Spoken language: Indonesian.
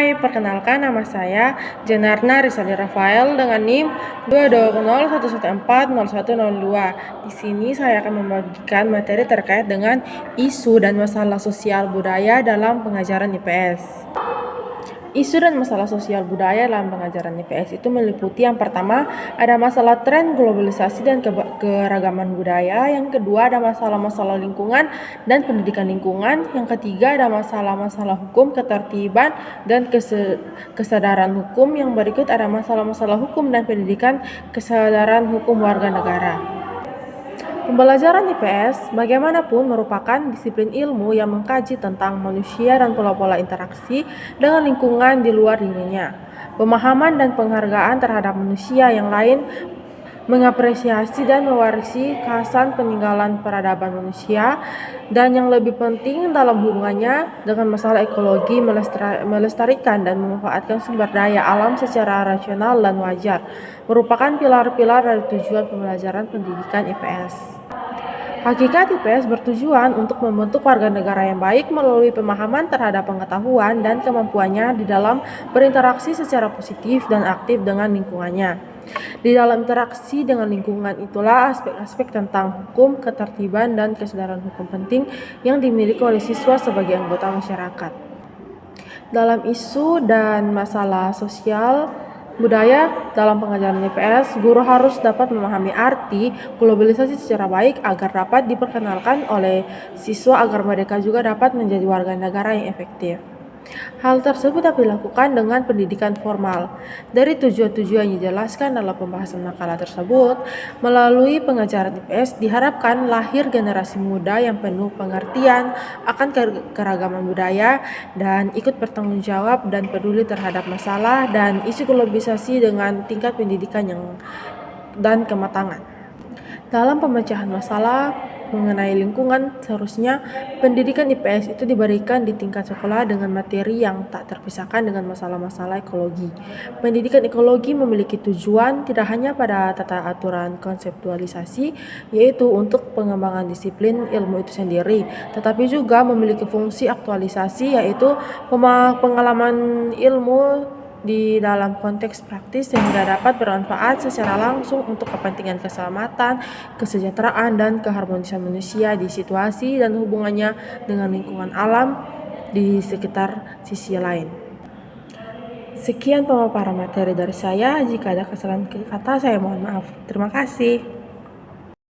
Hai, perkenalkan nama saya Jenarna Rizali Rafael dengan NIM 22011140102. Di sini saya akan membagikan materi terkait dengan isu dan masalah sosial budaya dalam pengajaran IPS. Isu dan masalah sosial budaya dalam pengajaran IPS itu meliputi yang pertama, ada masalah tren globalisasi dan keragaman budaya. Yang kedua, ada masalah-masalah lingkungan dan pendidikan lingkungan. Yang ketiga, ada masalah-masalah hukum, ketertiban, dan kesadaran hukum. Yang berikut ada masalah-masalah hukum dan pendidikan kesadaran hukum warga negara. Pembelajaran IPS bagaimanapun merupakan disiplin ilmu yang mengkaji tentang manusia dan pola-pola interaksi dengan lingkungan di luar dirinya. Pemahaman dan penghargaan terhadap manusia yang lain, mengapresiasi dan mewarisi kekhasan peninggalan peradaban manusia, dan yang lebih penting dalam hubungannya dengan masalah ekologi, melestarikan dan memanfaatkan sumber daya alam secara rasional dan wajar, merupakan pilar-pilar dari tujuan pembelajaran pendidikan IPS. Hakikat IPS bertujuan untuk membentuk warga negara yang baik melalui pemahaman terhadap pengetahuan dan kemampuannya di dalam berinteraksi secara positif dan aktif dengan lingkungannya. Di dalam interaksi dengan lingkungan itulah aspek-aspek tentang hukum, ketertiban, dan kesadaran hukum penting yang dimiliki oleh siswa sebagai anggota masyarakat. Dalam isu dan masalah sosial budaya dalam pengajaran IPS, guru harus dapat memahami arti globalisasi secara baik agar dapat diperkenalkan oleh siswa agar mereka juga dapat menjadi warga negara yang efektif. Hal tersebut dapat dilakukan dengan pendidikan formal. Dari tujuan-tujuan yang dijelaskan dalam pembahasan makalah tersebut, melalui pengajaran IPS diharapkan lahir generasi muda yang penuh pengertian akan keragaman budaya dan ikut bertanggung jawab dan peduli terhadap masalah dan isu globalisasi dengan tingkat pendidikan dan kematangan. Dalam pemecahan masalah mengenai lingkungan, seharusnya pendidikan IPS itu diberikan di tingkat sekolah dengan materi yang tak terpisahkan dengan masalah-masalah ekologi. Pendidikan ekologi memiliki tujuan tidak hanya pada tata aturan konseptualisasi, yaitu untuk pengembangan disiplin ilmu itu sendiri, tetapi juga memiliki fungsi aktualisasi, yaitu pengalaman ilmu di dalam konteks praktis sehingga dapat bermanfaat secara langsung untuk kepentingan keselamatan, kesejahteraan, dan keharmonisan manusia di situasi dan hubungannya dengan lingkungan alam di sekitar sisi lain. Sekian pemaparan materi dari saya. Jika ada kesalahan kata, saya mohon maaf. Terima kasih.